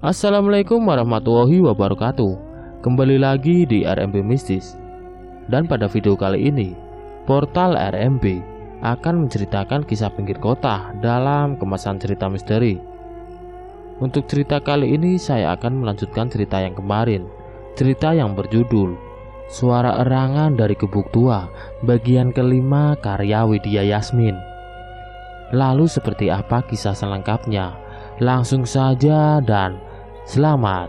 Assalamualaikum warahmatullahi wabarakatuh. Kembali lagi di RMB Mistis. Dan pada video kali ini, portal RMB akan menceritakan kisah pinggir kota dalam kemasan cerita misteri. Untuk cerita kali ini saya akan melanjutkan cerita yang kemarin, cerita yang berjudul Suara Erangan dari Gubuk Tua, bagian kelima karya Widya Yasmin. Lalu seperti apa kisah selengkapnya? Langsung saja dan selamat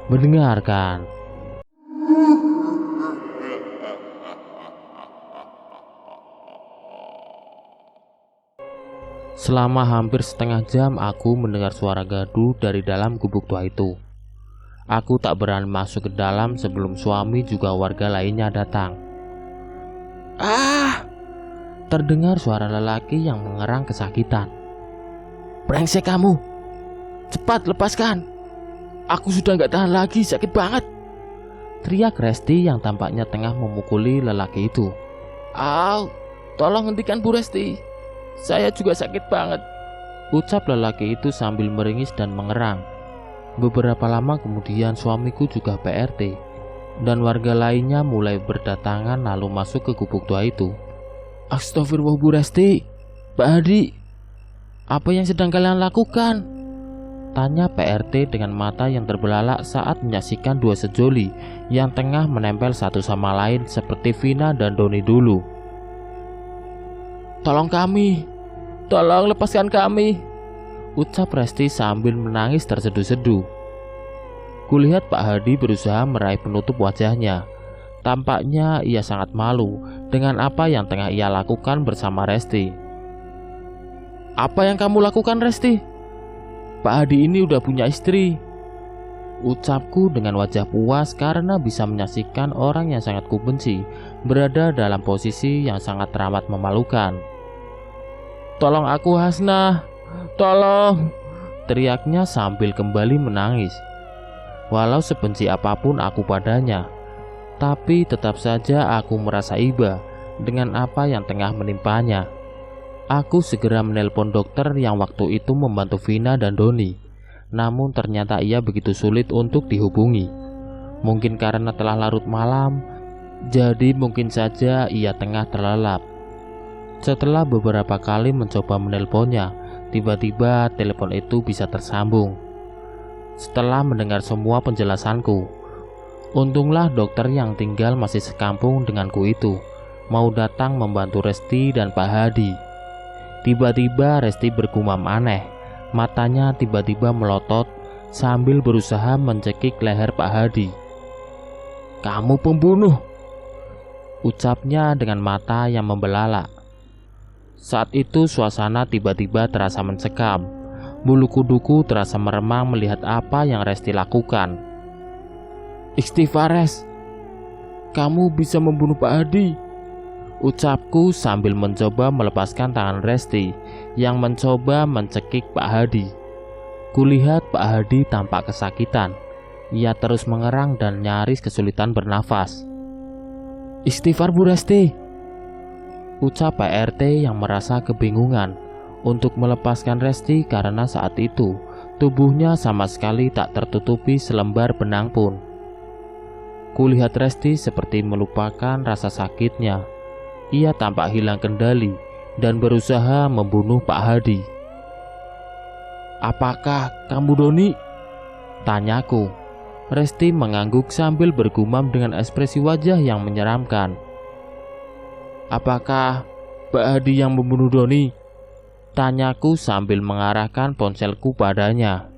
mendengarkan. Selama hampir setengah jam aku mendengar suara gaduh dari dalam gubuk tua itu. Aku tak berani masuk ke dalam sebelum suami juga warga lainnya datang. Terdengar suara lelaki yang mengerang kesakitan. "Brengsek kamu! Cepat lepaskan! Aku sudah gak tahan lagi, sakit banget!" teriak Resti yang tampaknya tengah memukuli lelaki itu. "Au, tolong hentikan Bu Resti, saya juga sakit banget," ucap lelaki itu sambil meringis dan mengerang. Beberapa lama kemudian suamiku juga PRT dan warga lainnya mulai berdatangan lalu masuk ke gubuk tua itu. "Astagfirullah Bu Resti, Pak Hadi, apa yang sedang kalian lakukan?" tanya PRT dengan mata yang terbelalak saat menyaksikan dua sejoli yang tengah menempel satu sama lain seperti Vina dan Doni dulu. "Tolong kami, tolong lepaskan kami," ucap Resti sambil menangis terseduh-seduh. Kulihat Pak Hadi berusaha meraih penutup wajahnya. Tampaknya ia sangat malu dengan apa yang tengah ia lakukan bersama Resti. "Apa yang kamu lakukan, Resti? Pak Hadi ini udah punya istri," ucapku dengan wajah puas karena bisa menyaksikan orang yang sangat kubenci berada dalam posisi yang sangat teramat memalukan. "Tolong aku Hasnah, tolong!" teriaknya sambil kembali menangis. Walau sebenci apapun aku padanya, tapi tetap saja aku merasa iba dengan apa yang tengah menimpanya. Aku segera menelpon dokter yang waktu itu membantu Vina dan Doni. Namun ternyata ia begitu sulit untuk dihubungi. Mungkin karena telah larut malam, jadi mungkin saja ia tengah terlelap. Setelah beberapa kali mencoba menelponnya, tiba-tiba telepon itu bisa tersambung. Setelah mendengar semua penjelasanku, untunglah dokter yang tinggal masih sekampung denganku itu mau datang membantu Resti dan Pak Hadi. Tiba-tiba Resti bergumam aneh, matanya tiba-tiba melotot sambil berusaha mencekik leher Pak Hadi. "Kamu pembunuh!" ucapnya dengan mata yang membelalak. Saat itu suasana tiba-tiba terasa mencekam. Bulu kuduku terasa meremang melihat apa yang Resti lakukan. "Istighfar, Res, kamu bisa membunuh Pak Hadi," ucapku sambil mencoba melepaskan tangan Resti yang mencoba mencekik Pak Hadi. Kulihat Pak Hadi tampak kesakitan. Ia terus mengerang dan nyaris kesulitan bernafas. "Istighfar Bu Resti," ucap PRT yang merasa kebingungan untuk melepaskan Resti karena saat itu tubuhnya sama sekali tak tertutupi selembar benang pun. Kulihat Resti seperti melupakan rasa sakitnya. Ia tampak hilang kendali dan berusaha membunuh Pak Hadi. "Apakah kamu Doni?" tanyaku. Resti mengangguk sambil bergumam dengan ekspresi wajah yang menyeramkan. "Apakah Pak Hadi yang membunuh Doni?" tanyaku sambil mengarahkan ponselku padanya.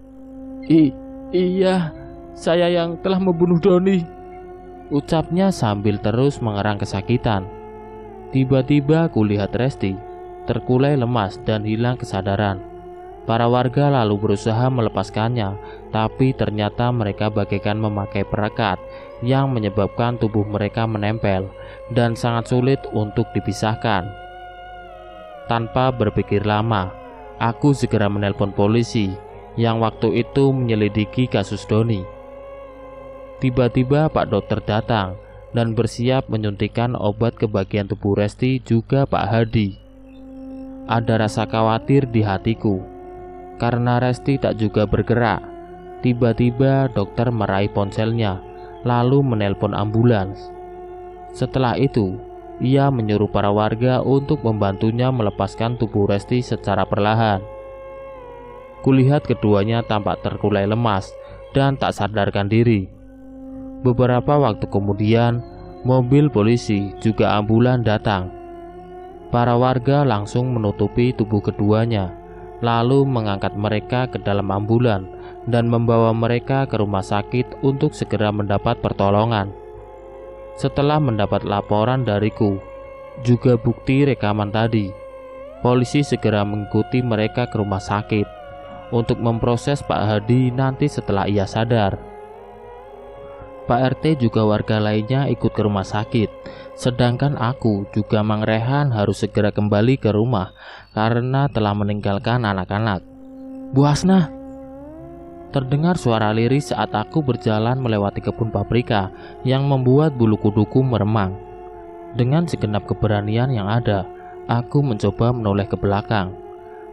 Iya, saya yang telah membunuh Doni," ucapnya sambil terus mengerang kesakitan. Tiba-tiba kulihat Resti terkulai lemas dan hilang kesadaran. Para warga lalu berusaha melepaskannya, tapi ternyata mereka bagaikan memakai perekat yang menyebabkan tubuh mereka menempel dan sangat sulit untuk dipisahkan. Tanpa berpikir lama, aku segera menelpon polisi yang waktu itu menyelidiki kasus Doni. Tiba-tiba Pak Dokter datang dan bersiap menyuntikkan obat ke bagian tubuh Resti juga Pak Hadi. Ada rasa khawatir di hatiku karena Resti tak juga bergerak. Tiba-tiba dokter meraih ponselnya, lalu menelpon ambulans. Setelah itu, ia menyuruh para warga untuk membantunya melepaskan tubuh Resti secara perlahan. Kulihat keduanya tampak terkulai lemas dan tak sadarkan diri. Beberapa waktu kemudian, mobil polisi juga ambulan datang. Para warga langsung menutupi tubuh keduanya, lalu mengangkat mereka ke dalam ambulan dan membawa mereka ke rumah sakit untuk segera mendapat pertolongan. Setelah mendapat laporan dariku, juga bukti rekaman tadi, polisi segera mengikuti mereka ke rumah sakit untuk memproses Pak Hadi nanti setelah ia sadar. Pak RT juga warga lainnya ikut ke rumah sakit, sedangkan aku juga Mang Rehan harus segera kembali ke rumah karena telah meninggalkan anak-anak. "Bu Hasnah!" Terdengar suara lirih saat aku berjalan melewati kebun paprika yang membuat bulu kuduku meremang. Dengan segenap keberanian yang ada, aku mencoba menoleh ke belakang.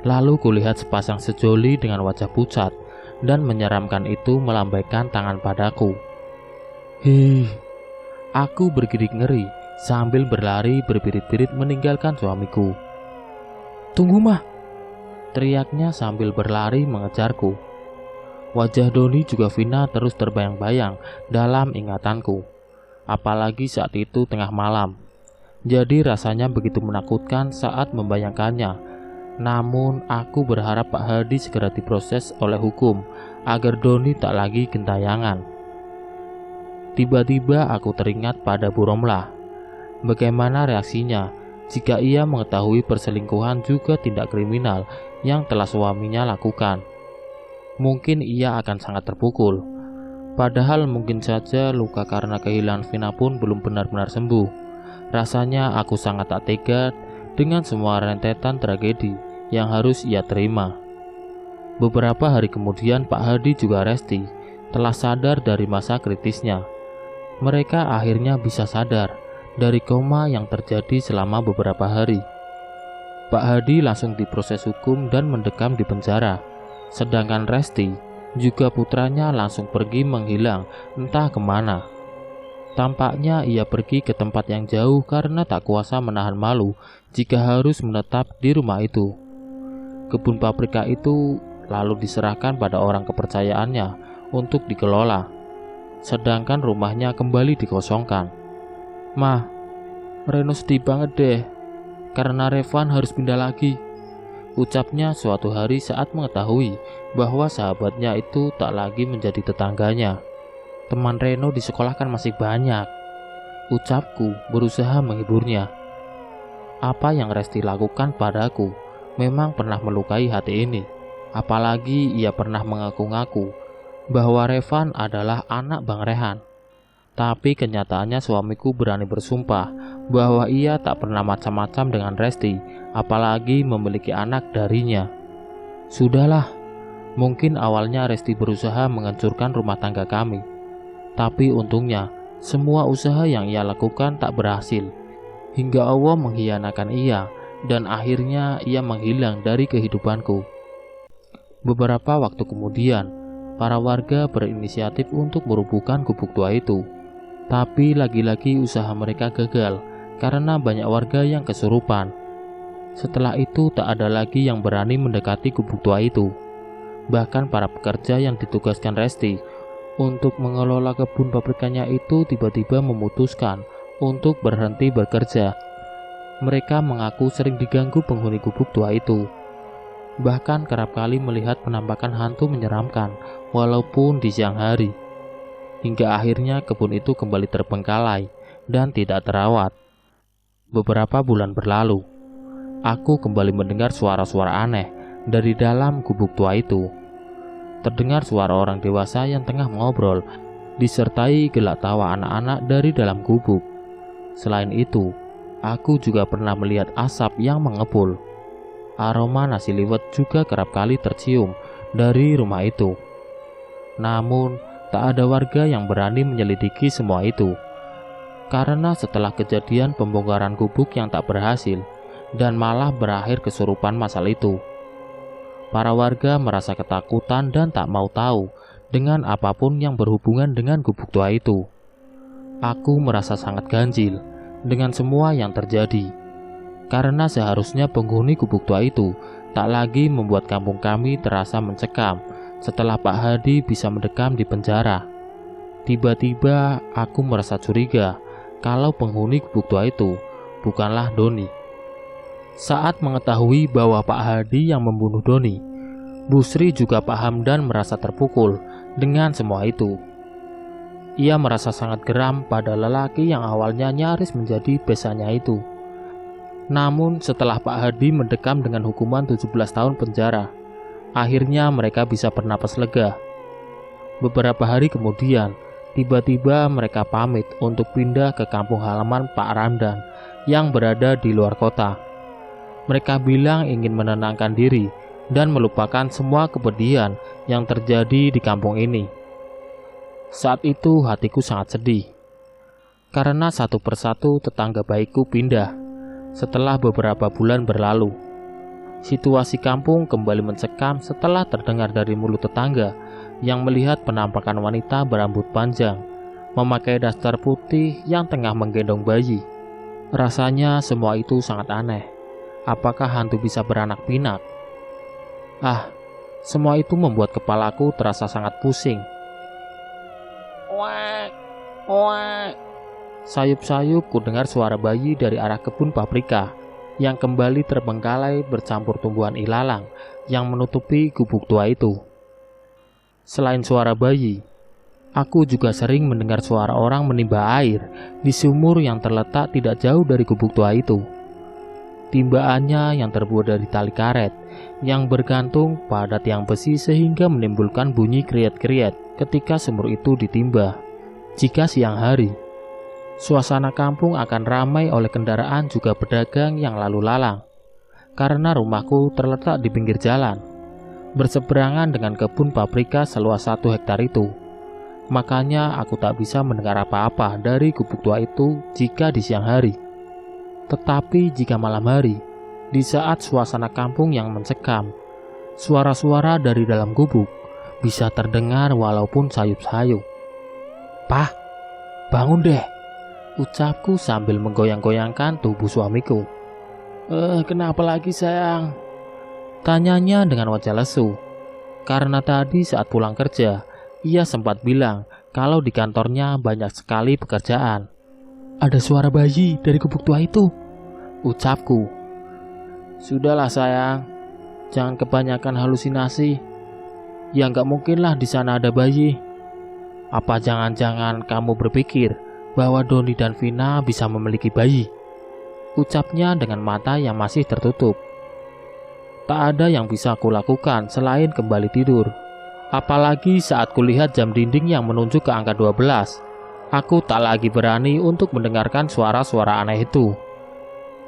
Lalu kulihat sepasang sejoli dengan wajah pucat dan menyeramkan itu melambaikan tangan padaku. "Hei!" Aku bergidik ngeri sambil berlari berbirit-birit meninggalkan suamiku. "Tunggu, Mah!" teriaknya sambil berlari mengejarku. Wajah Doni juga Vina terus terbayang-bayang dalam ingatanku, apalagi saat itu tengah malam. Jadi rasanya begitu menakutkan saat membayangkannya. Namun aku berharap Pak Hadi segera diproses oleh hukum agar Doni tak lagi gentayangan. Tiba-tiba aku teringat pada Bu Romlah. Bagaimana reaksinya jika ia mengetahui perselingkuhan juga tindak kriminal yang telah suaminya lakukan? Mungkin ia akan sangat terpukul. Padahal mungkin saja luka karena kehilangan Vina pun belum benar-benar sembuh. Rasanya aku sangat tak tega dengan semua rentetan tragedi yang harus ia terima. Beberapa hari kemudian Pak Hadi juga Resti telah sadar dari masa kritisnya. Mereka akhirnya bisa sadar dari koma yang terjadi selama beberapa hari. Pak Hadi langsung diproses hukum dan mendekam di penjara. Sedangkan Resti juga putranya langsung pergi menghilang entah kemana. Tampaknya ia pergi ke tempat yang jauh karena tak kuasa menahan malu jika harus menetap di rumah itu. Kebun paprika itu lalu diserahkan pada orang kepercayaannya untuk dikelola, sedangkan rumahnya kembali dikosongkan. "Mah, Reno sedih banget deh karena Revan harus pindah lagi," ucapnya suatu hari saat mengetahui bahwa sahabatnya itu tak lagi menjadi tetangganya. "Teman Reno di sekolah kan masih banyak," ucapku berusaha menghiburnya. Apa yang Resti lakukan padaku memang pernah melukai hati ini. Apalagi ia pernah mengaku-ngaku bahwa Revan adalah anak Bang Rehan. Tapi kenyataannya suamiku berani bersumpah bahwa ia tak pernah macam-macam dengan Resti, apalagi memiliki anak darinya. Sudahlah, mungkin awalnya Resti berusaha menghancurkan rumah tangga kami. Tapi untungnya, semua usaha yang ia lakukan tak berhasil. Hingga Allah mengkhianatkan ia, dan akhirnya ia menghilang dari kehidupanku. Beberapa waktu kemudian, para warga berinisiatif untuk merubuhkan gubuk tua itu. Tapi lagi-lagi usaha mereka gagal karena banyak warga yang kesurupan. Setelah itu tak ada lagi yang berani mendekati gubuk tua itu. Bahkan para pekerja yang ditugaskan Resti untuk mengelola kebun pabrikanya itu tiba-tiba memutuskan untuk berhenti bekerja. Mereka mengaku sering diganggu penghuni gubuk tua itu. Bahkan kerap kali melihat penampakan hantu menyeramkan walaupun di siang hari. Hingga akhirnya kebun itu kembali terbengkalai dan tidak terawat. Beberapa bulan berlalu, aku kembali mendengar suara-suara aneh dari dalam gubuk tua itu. Terdengar suara orang dewasa yang tengah mengobrol, disertai gelak tawa anak-anak dari dalam gubuk. Selain itu, aku juga pernah melihat asap yang mengepul. Aroma nasi liwet juga kerap kali tercium dari rumah itu. Namun, tak ada warga yang berani menyelidiki semua itu. Karena setelah kejadian pembongkaran gubuk yang tak berhasil dan malah berakhir kesurupan masal itu, para warga merasa ketakutan dan tak mau tahu dengan apapun yang berhubungan dengan gubuk tua itu. Aku merasa sangat ganjil dengan semua yang terjadi, karena seharusnya penghuni gubuk tua itu tak lagi membuat kampung kami terasa mencekam setelah Pak Hadi bisa mendekam di penjara. Tiba-tiba aku merasa curiga kalau penghuni gubuk tua itu bukanlah Doni. Saat mengetahui bahwa Pak Hadi yang membunuh Doni, Bu Sri juga Pak Hamdan merasa terpukul dengan semua itu. Ia merasa sangat geram pada lelaki yang awalnya nyaris menjadi besannya itu. Namun setelah Pak Hadi mendekam dengan hukuman 17 tahun penjara, akhirnya mereka bisa bernapas lega. Beberapa hari kemudian, tiba-tiba mereka pamit untuk pindah ke kampung halaman Pak Ramdan yang berada di luar kota. Mereka bilang ingin menenangkan diri dan melupakan semua kepedihan yang terjadi di kampung ini. Saat itu hatiku sangat sedih, karena satu persatu tetangga baikku pindah setelah beberapa bulan berlalu. Situasi kampung kembali mencekam setelah terdengar dari mulut tetangga yang melihat penampakan wanita berambut panjang, memakai daster putih yang tengah menggendong bayi. Rasanya semua itu sangat aneh. Apakah hantu bisa beranak pinak? Semua itu membuat kepalaku terasa sangat pusing. Wak, wak. Sayup-sayup ku dengar suara bayi dari arah kebun paprika yang kembali terbengkalai bercampur tumbuhan ilalang yang menutupi gubuk tua itu. Selain suara bayi, aku juga sering mendengar suara orang menimba air di sumur yang terletak tidak jauh dari gubuk tua itu. Timbaannya yang terbuat dari tali karet yang bergantung pada tiang besi sehingga menimbulkan bunyi kriet-kriet ketika sumur itu ditimba. Jika siang hari, suasana kampung akan ramai oleh kendaraan juga pedagang yang lalu lalang, karena rumahku terletak di pinggir jalan, berseberangan dengan kebun paprika seluas 1 hektar itu. Makanya aku tak bisa mendengar apa-apa dari gubuk tua itu jika di siang hari. Tetapi jika malam hari, di saat suasana kampung yang mencekam, suara-suara dari dalam gubuk bisa terdengar walaupun sayup-sayup. "Pah, bangun deh," ucapku sambil menggoyang-goyangkan tubuh suamiku. Kenapa lagi sayang?" tanyanya dengan wajah lesu. Karena tadi saat pulang kerja, ia sempat bilang kalau di kantornya banyak sekali pekerjaan. "Ada suara bayi dari gubuk tua itu," ucapku. "Sudahlah sayang, jangan kebanyakan halusinasi. Ya nggak mungkinlah di sana ada bayi. Apa jangan-jangan kamu berpikir bahwa Doni dan Vina bisa memiliki bayi?" ucapnya dengan mata yang masih tertutup. Tak ada yang bisa aku lakukan selain kembali tidur. Apalagi saat kulihat jam dinding yang menunjuk ke angka 12. Aku tak lagi berani untuk mendengarkan suara-suara aneh itu.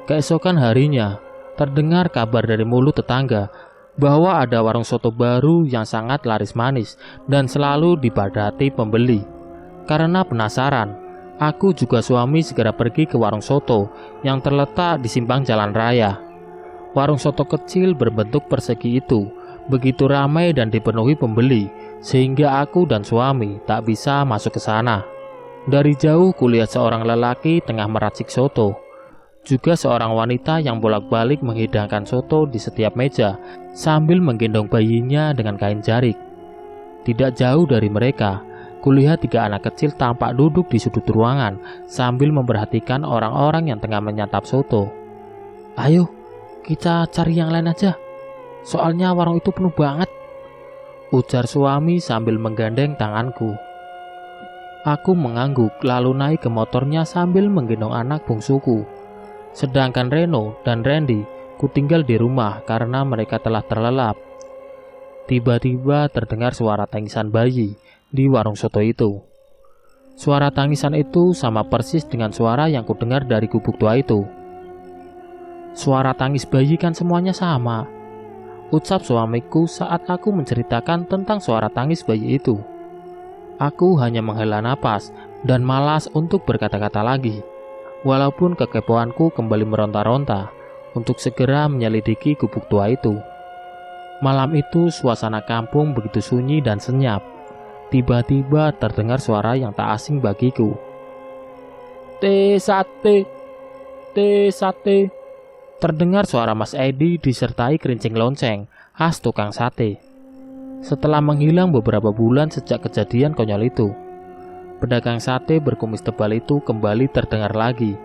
Keesokan harinya, terdengar kabar dari mulut tetangga bahwa ada warung soto baru yang sangat laris manis dan selalu dipadati pembeli. Karena penasaran, aku juga suami segera pergi ke warung soto yang terletak di simpang jalan raya. Warung soto kecil berbentuk persegi itu begitu ramai dan dipenuhi pembeli, sehingga aku dan suami tak bisa masuk ke sana. Dari jauh kulihat seorang lelaki tengah meracik soto, juga seorang wanita yang bolak-balik menghidangkan soto di setiap meja sambil menggendong bayinya dengan kain jarik. Tidak jauh dari mereka, kulihat 3 anak kecil tampak duduk di sudut ruangan sambil memperhatikan orang-orang yang tengah menyantap soto. "Ayo, kita cari yang lain aja. Soalnya warung itu penuh banget," ujar suami sambil menggandeng tanganku. Aku mengangguk lalu naik ke motornya sambil menggendong anak bungsuku. Sedangkan Reno dan Randy kutinggal di rumah karena mereka telah terlelap. Tiba-tiba terdengar suara tangisan bayi di warung soto itu. Suara tangisan itu sama persis dengan suara yang kudengar dari gubuk tua itu. "Suara tangis bayi kan semuanya sama," ucap suamiku saat aku menceritakan tentang suara tangis bayi itu. Aku hanya menghela napas dan malas untuk berkata-kata lagi, walaupun kekepoanku kembali meronta-ronta untuk segera menyelidiki gubuk tua itu. Malam itu suasana kampung begitu sunyi dan senyap. Tiba-tiba terdengar suara yang tak asing bagiku. "Teh sate, teh sate." Terdengar suara Mas Edi disertai kerincing lonceng khas tukang sate. Setelah menghilang beberapa bulan sejak kejadian konyol itu, pedagang sate berkumis tebal itu kembali terdengar lagi.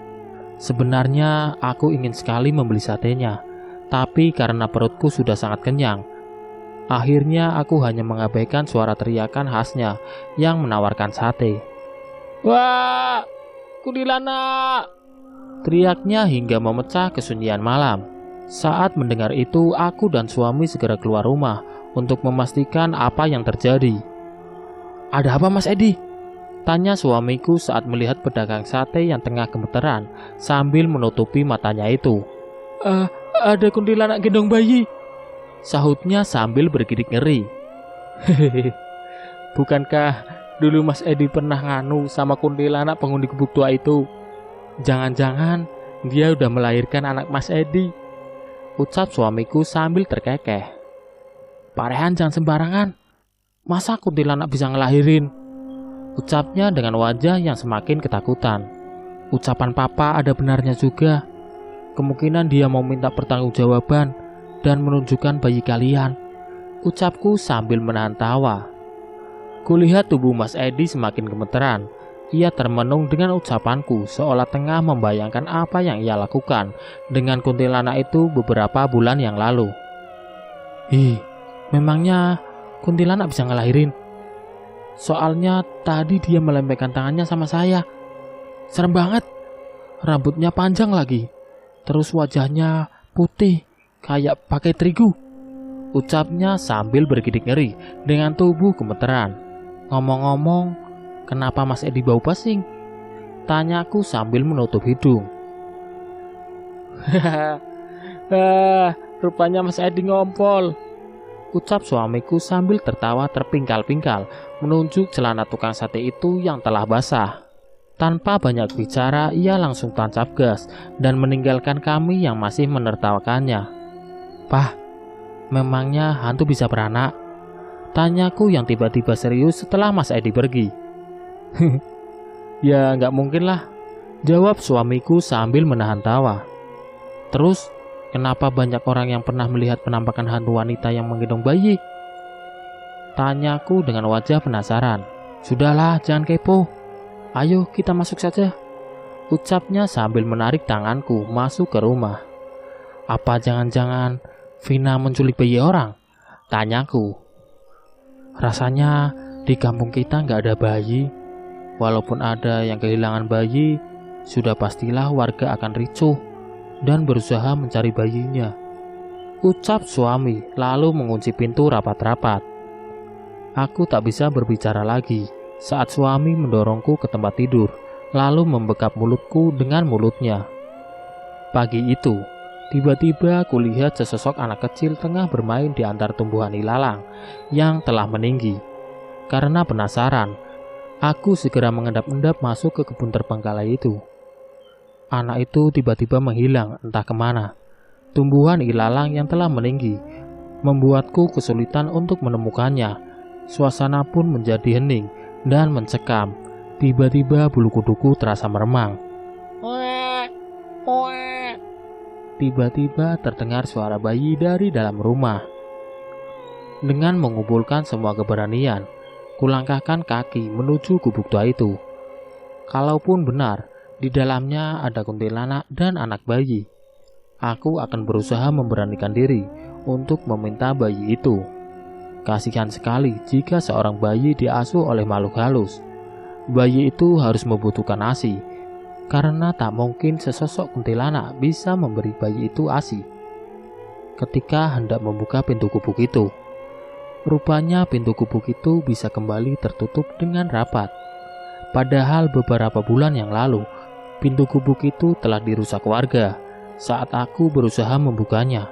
Sebenarnya aku ingin sekali membeli satenya, tapi karena perutku sudah sangat kenyang, akhirnya aku hanya mengabaikan suara teriakan khasnya yang menawarkan sate. "Wah, kuntilanak!" teriaknya hingga memecah kesunyian malam. Saat mendengar itu, aku dan suami segera keluar rumah untuk memastikan apa yang terjadi. "Ada apa, Mas Edi?" tanya suamiku saat melihat pedagang sate yang tengah gemeteran sambil menutupi matanya itu. Ada kuntilanak gendong bayi," sahutnya sambil bergidik ngeri. "Hehehe, bukankah dulu Mas Edi pernah nganu sama kuntilanak penghuni gubuk tua itu? Jangan-jangan dia udah melahirkan anak Mas Edi," ucap suamiku sambil terkekeh. "Pak Rehan, jangan sembarangan. Masa kuntilanak bisa ngelahirin?" ucapnya dengan wajah yang semakin ketakutan. Ucapan papa ada benarnya juga. Kemungkinan dia mau minta pertanggungjawaban dan menunjukkan bayi kalian, ucapku sambil menahan tawa. Kulihat tubuh Mas Edi semakin gemeteran. Ia termenung dengan ucapanku seolah tengah membayangkan apa yang ia lakukan dengan kuntilanak itu beberapa bulan yang lalu. Memangnya kuntilanak bisa ngelahirin? Soalnya tadi dia melambaikan tangannya sama saya. Serem banget. Rambutnya panjang lagi. Terus wajahnya putih kayak pakai terigu, ucapnya sambil bergidik ngeri dengan tubuh gemeteran. "Ngomong-ngomong, kenapa Mas Edi bau pesing?" tanyaku sambil menutup hidung. Rupanya Mas Edi ngompol," ucap suamiku sambil tertawa terpingkal-pingkal menunjuk celana tukang sate itu yang telah basah. Tanpa banyak bicara, ia langsung tancap gas dan meninggalkan kami yang masih menertawakannya. "Pah, memangnya hantu bisa beranak?" tanyaku yang tiba-tiba serius setelah Mas Edi pergi. "Ya nggak mungkin lah," jawab suamiku sambil menahan tawa. "Terus kenapa banyak orang yang pernah melihat penampakan hantu wanita yang menggendong bayi?" tanyaku dengan wajah penasaran. "Sudahlah, jangan kepo. Ayo kita masuk saja," ucapnya sambil menarik tanganku masuk ke rumah. "Apa jangan-jangan Vina menculik bayi orang?" tanyaku. "Rasanya di kampung kita nggak ada bayi. Walaupun ada yang kehilangan bayi, sudah pastilah warga akan ricuh dan berusaha mencari bayinya," ucap suami lalu mengunci pintu rapat-rapat. Aku tak bisa berbicara lagi saat suami mendorongku ke tempat tidur, lalu membekap mulutku dengan mulutnya. Pagi itu, tiba-tiba kulihat sesosok anak kecil tengah bermain di antara tumbuhan ilalang yang telah meninggi. Karena penasaran, aku segera mengendap-endap masuk ke kebun terbengkalai itu. Anak itu tiba-tiba menghilang entah kemana. Tumbuhan ilalang yang telah meninggi membuatku kesulitan untuk menemukannya. Suasana pun menjadi hening dan mencekam. Tiba-tiba bulu kuduku terasa meremang. Tiba-tiba terdengar suara bayi dari dalam rumah. Dengan mengumpulkan semua keberanian, kulangkahkan kaki menuju gubuk tua itu. Kalaupun benar, di dalamnya ada kuntilanak dan anak bayi, aku akan berusaha memberanikan diri untuk meminta bayi itu. Kasihan sekali jika seorang bayi diasuh oleh makhluk halus. Bayi itu harus membutuhkan ASI, karena tak mungkin sesosok kuntilanak bisa memberi bayi itu ASI. Ketika hendak membuka pintu gubuk itu, rupanya pintu gubuk itu bisa kembali tertutup dengan rapat. Padahal beberapa bulan yang lalu, pintu gubuk itu telah dirusak warga saat aku berusaha membukanya.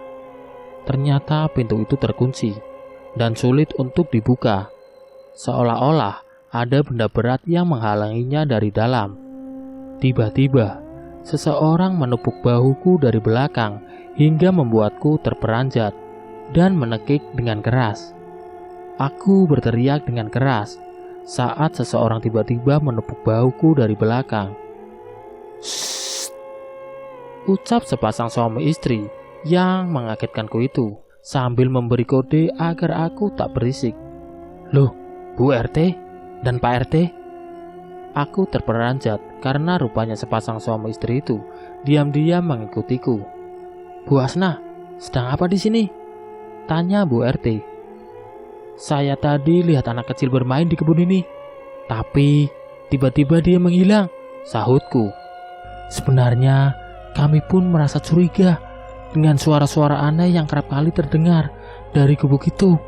Ternyata pintu itu terkunci dan sulit untuk dibuka, seolah-olah ada benda berat yang menghalanginya dari dalam. Tiba-tiba, seseorang menepuk bahuku dari belakang hingga membuatku terperanjat dan menekik dengan keras. Aku berteriak dengan keras, saat seseorang tiba-tiba menepuk bahuku dari belakang. "Shh," ucap sepasang suami istri yang mengagetkanku itu sambil memberi kode agar aku tak berisik. "Loh, Bu RT dan Pak RT?" Aku terperanjat karena rupanya sepasang suami istri itu diam-diam mengikutiku. "Bu Asna, sedang apa di sini?" tanya Bu RT. "Saya tadi lihat anak kecil bermain di kebun ini, tapi tiba-tiba dia menghilang," sahutku. Sebenarnya kami pun merasa curiga dengan suara-suara aneh yang kerap kali terdengar dari gubuk itu,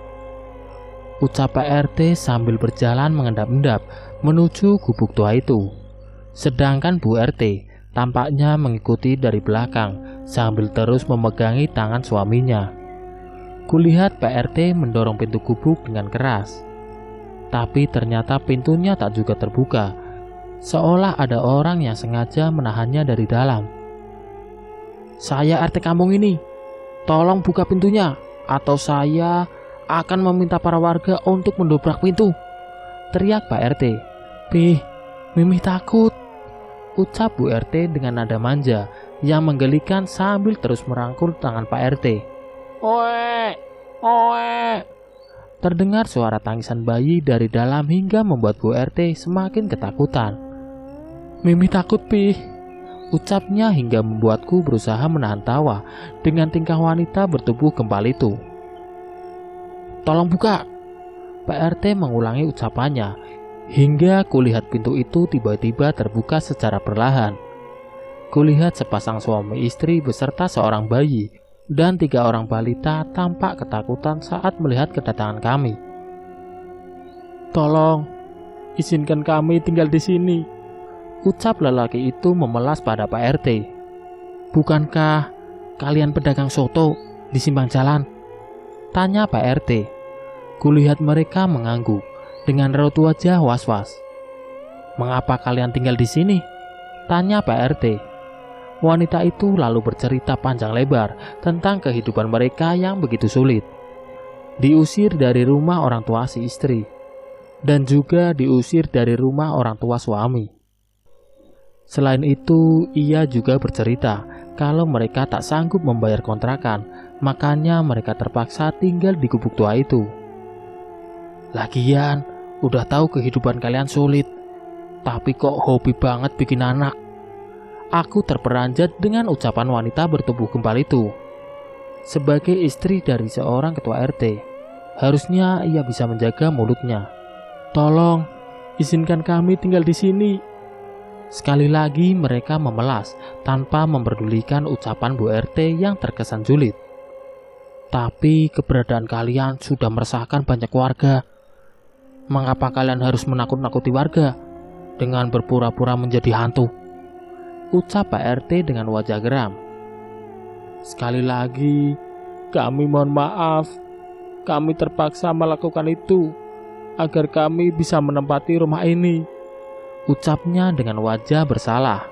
ucap Pak RT sambil berjalan mengendap-endap menuju gubuk tua itu. Sedangkan Bu RT tampaknya mengikuti dari belakang sambil terus memegangi tangan suaminya. Kulihat Pak RT mendorong pintu gubuk dengan keras, tapi ternyata pintunya tak juga terbuka, seolah ada orang yang sengaja menahannya dari dalam. "Saya RT kampung ini, tolong buka pintunya atau saya akan meminta para warga untuk mendobrak pintu," teriak Pak RT. Mimi takut," ucap Bu RT dengan nada manja yang menggelikan sambil terus merangkul tangan Pak RT. "Oe, oe." Terdengar suara tangisan bayi dari dalam hingga membuat Bu RT semakin ketakutan. "Mimi takut, ucapnya hingga membuatku berusaha menahan tawa dengan tingkah wanita bertubuh gempal itu. "Tolong buka," Pak RT mengulangi ucapannya hingga kulihat pintu itu tiba-tiba terbuka secara perlahan. Kulihat sepasang suami istri beserta seorang bayi dan 3 orang balita tampak ketakutan saat melihat kedatangan kami. "Tolong, izinkan kami tinggal di sini," ucap lelaki itu memelas pada Pak RT. "Bukankah kalian pedagang soto di simpang jalan?" tanya Pak RT. Kulihat mereka mengangguk dengan raut wajah was-was. "Mengapa kalian tinggal di sini?" tanya Pak RT. Wanita itu lalu bercerita panjang lebar tentang kehidupan mereka yang begitu sulit. Diusir dari rumah orang tua si istri, dan juga diusir dari rumah orang tua suami. Selain itu, ia juga bercerita kalau mereka tak sanggup membayar kontrakan, makanya mereka terpaksa tinggal di gubuk tua itu. "Lagian, udah tahu kehidupan kalian sulit, tapi kok hobi banget bikin anak," aku terperanjat dengan ucapan wanita bertubuh gempal itu. Sebagai istri dari seorang ketua RT, harusnya ia bisa menjaga mulutnya. "Tolong, izinkan kami tinggal di sini." Sekali lagi mereka memelas tanpa memperdulikan ucapan Bu RT yang terkesan julid. "Tapi keberadaan kalian sudah meresahkan banyak warga. Mengapa kalian harus menakut-nakuti warga dengan berpura-pura menjadi hantu?" ucap Pak RT dengan wajah geram. "Sekali lagi, kami mohon maaf. Kami terpaksa melakukan itu agar kami bisa menempati rumah ini," ucapnya dengan wajah bersalah.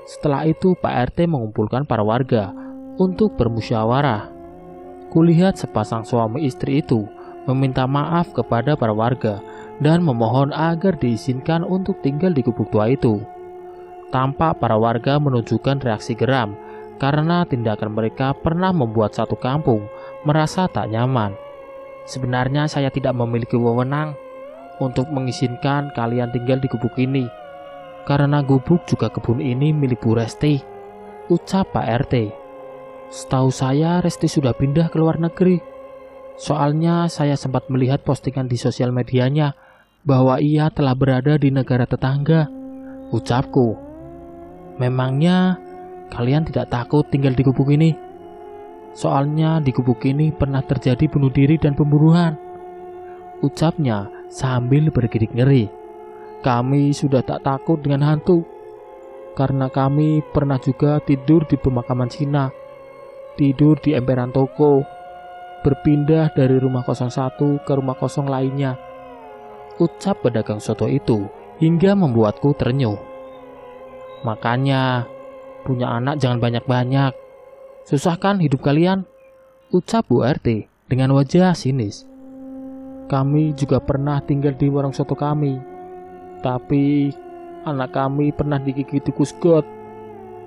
Setelah itu Pak RT mengumpulkan para warga untuk bermusyawarah. Kulihat sepasang suami istri itu meminta maaf kepada para warga dan memohon agar diizinkan untuk tinggal di gubuk tua itu. Tampak para warga menunjukkan reaksi geram karena tindakan mereka pernah membuat satu kampung merasa tak nyaman. "Sebenarnya saya tidak memiliki wewenang untuk mengizinkan kalian tinggal di gubuk ini, karena gubuk juga kebun ini milik Bu Resti," ucap Pak RT. "Setahu saya Resti sudah pindah ke luar negeri. Soalnya saya sempat melihat postingan di sosial medianya bahwa ia telah berada di negara tetangga," ucapku. "Memangnya kalian tidak takut tinggal di gubuk ini? Soalnya di gubuk ini pernah terjadi bunuh diri dan pembunuhan," ucapnya sambil bergidik ngeri. "Kami sudah tak takut dengan hantu, karena kami pernah juga tidur di pemakaman Cina, tidur di emperan toko, berpindah dari rumah 01 ke rumah kosong lainnya," ucap pedagang soto itu hingga membuatku terenyuh. "Makanya, punya anak jangan banyak-banyak. Susah kan hidup kalian?" ucap Bu RT dengan wajah sinis. Kami juga pernah tinggal di warung soto kami, tapi anak kami pernah digigit tikus got.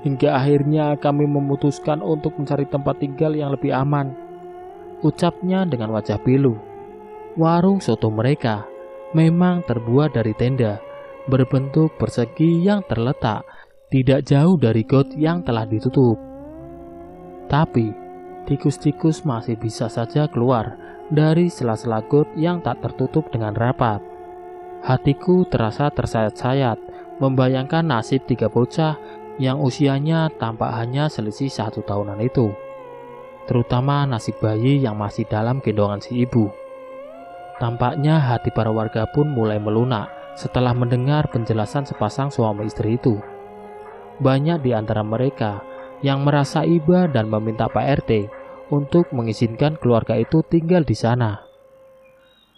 Hingga akhirnya kami memutuskan untuk mencari tempat tinggal yang lebih aman, ucapnya dengan wajah pilu. Warung soto mereka memang terbuat dari tenda berbentuk persegi yang terletak tidak jauh dari got yang telah ditutup. Tapi tikus-tikus masih bisa saja keluar dari sela-sela got yang tak tertutup dengan rapat. Hatiku terasa tersayat-sayat membayangkan nasib 3 bocah yang usianya tampak hanya selisih 1 tahunan itu, terutama nasib bayi yang masih dalam gendongan si ibu. Tampaknya hati para warga pun mulai melunak setelah mendengar penjelasan sepasang suami istri itu. Banyak di antara mereka yang merasa iba dan meminta Pak RT untuk mengizinkan keluarga itu tinggal di sana.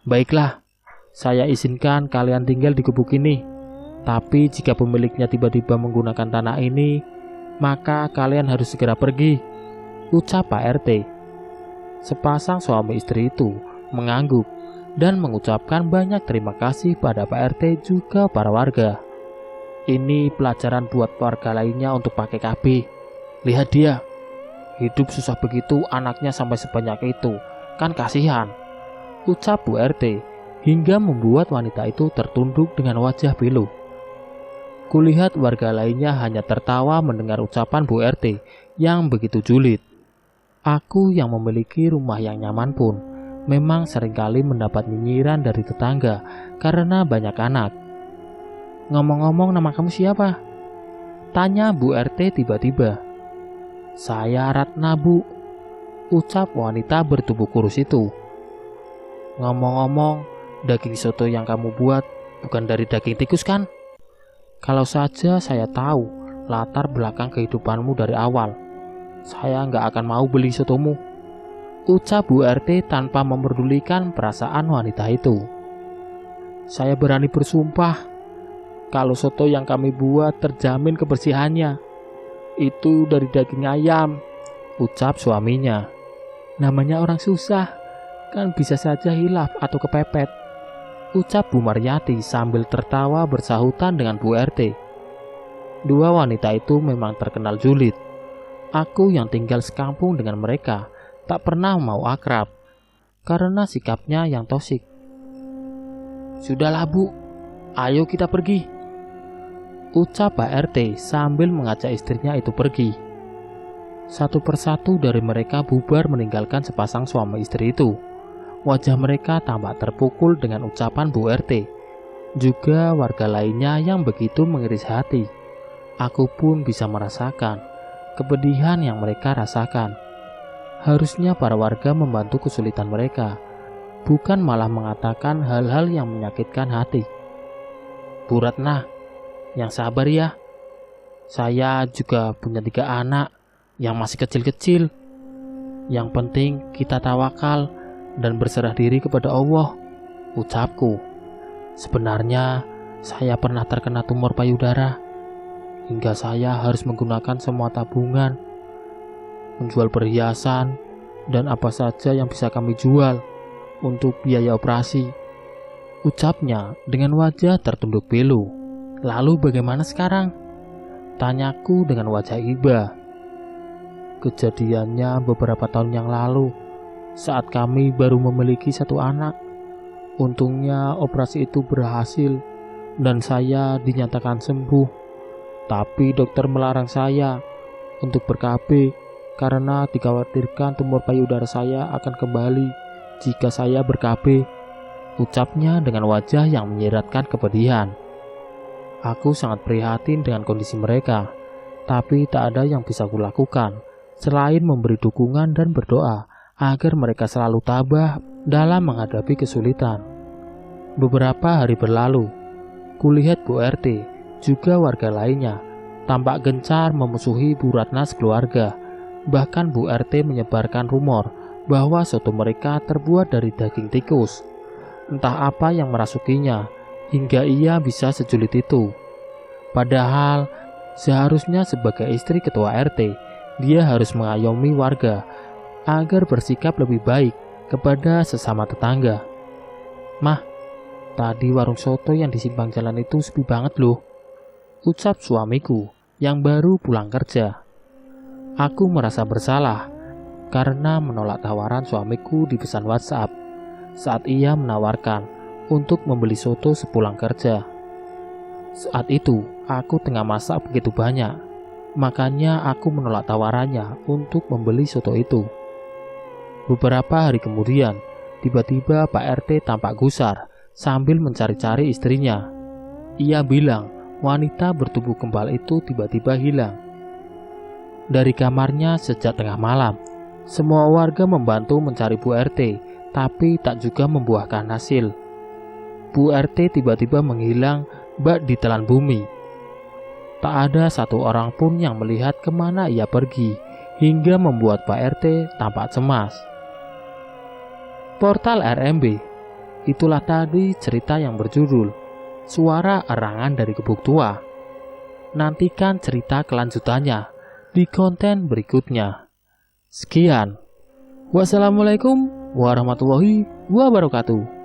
Baiklah, saya izinkan kalian tinggal di gubuk ini. Tapi jika pemiliknya tiba-tiba menggunakan tanah ini, maka kalian harus segera pergi, ucap Pak RT. Sepasang suami istri itu mengangguk dan mengucapkan banyak terima kasih pada Pak RT juga para warga. Ini pelajaran buat warga lainnya untuk pakai KB. Lihat dia, hidup susah begitu anaknya sampai sebanyak itu, kan kasihan, ucap Bu RT hingga membuat wanita itu tertunduk dengan wajah pilu. Kulihat warga lainnya hanya tertawa mendengar ucapan Bu RT yang begitu julid. Aku yang memiliki rumah yang nyaman pun memang seringkali mendapat nyinyiran dari tetangga karena banyak anak. Ngomong-ngomong, nama kamu siapa? Tanya Bu RT tiba-tiba. Saya Ratna, Bu, ucap wanita bertubuh kurus itu. Ngomong-ngomong, daging soto yang kamu buat bukan dari daging tikus kan? Kalau saja saya tahu latar belakang kehidupanmu dari awal, saya nggak akan mau beli sotomu, ucap Bu RT tanpa memperdulikan perasaan wanita itu. Saya berani bersumpah, kalau soto yang kami buat terjamin kebersihannya. Itu dari daging ayam, ucap suaminya. Namanya orang susah, kan bisa saja hilaf atau kepepet, ucap Bu Maryati sambil tertawa bersahutan dengan Bu RT. Dua wanita itu memang terkenal julid. Aku yang tinggal sekampung dengan mereka tak pernah mau akrab karena sikapnya yang tosik. Sudahlah Bu, ayo kita pergi, ucap Pak RT sambil mengajak istrinya itu pergi. Satu persatu dari mereka bubar meninggalkan sepasang suami istri itu. Wajah mereka tampak terpukul dengan ucapan Bu RT. Juga warga lainnya yang begitu mengiris hati. Aku pun bisa merasakan kepedihan yang mereka rasakan. Harusnya para warga membantu kesulitan mereka, bukan malah mengatakan hal-hal yang menyakitkan hati. Bu Ratna, yang sabar ya. Saya juga punya 3 anak yang masih kecil-kecil. Yang penting kita tawakal dan berserah diri kepada Allah, ucapku. Sebenarnya saya pernah terkena tumor payudara, hingga saya harus menggunakan semua tabungan, menjual perhiasan, dan apa saja yang bisa kami jual untuk biaya operasi, ucapnya dengan wajah tertunduk pilu. Lalu bagaimana sekarang? Tanyaku dengan wajah iba. Kejadiannya beberapa tahun yang lalu, saat kami baru memiliki 1 anak. Untungnya operasi itu berhasil dan saya dinyatakan sembuh. Tapi dokter melarang saya untuk ber-KB karena dikhawatirkan tumor payudara saya akan kembali jika saya ber-KB, ucapnya dengan wajah yang menyiratkan kepedihan. Aku sangat prihatin dengan kondisi mereka, tapi tak ada yang bisa kulakukan selain memberi dukungan dan berdoa agar mereka selalu tabah dalam menghadapi kesulitan. Beberapa hari berlalu, kulihat Bu RT juga warga lainnya tampak gencar memusuhi Bu Ratna sekeluarga. Bahkan Bu RT menyebarkan rumor bahwa soto mereka terbuat dari daging tikus. Entah apa yang merasukinya hingga ia bisa sejulit itu. Padahal seharusnya sebagai istri ketua RT, dia harus mengayomi warga agar bersikap lebih baik kepada sesama tetangga. "Mah, tadi warung soto yang di simpang jalan itu sepi banget loh," ucap suamiku yang baru pulang kerja. Aku merasa bersalah karena menolak tawaran suamiku di pesan WhatsApp saat ia menawarkan untuk membeli soto sepulang kerja. Saat itu, aku tengah masak begitu banyak, makanya aku menolak tawarannya untuk membeli soto itu. Beberapa hari kemudian, tiba-tiba Pak RT tampak gusar sambil mencari-cari istrinya. Ia bilang wanita bertubuh kembal itu tiba-tiba hilang dari kamarnya sejak tengah malam. Semua warga membantu mencari Bu RT, tapi tak juga membuahkan hasil. Bu RT tiba-tiba menghilang bak ditelan bumi. Tak ada satu orang pun yang melihat kemana ia pergi, hingga membuat Pak RT tampak cemas. Portal RMB. Itulah tadi cerita yang berjudul Suara Erangan dari Gubuk Tua. Nantikan cerita kelanjutannya di konten berikutnya. Sekian. Wassalamualaikum warahmatullahi wabarakatuh.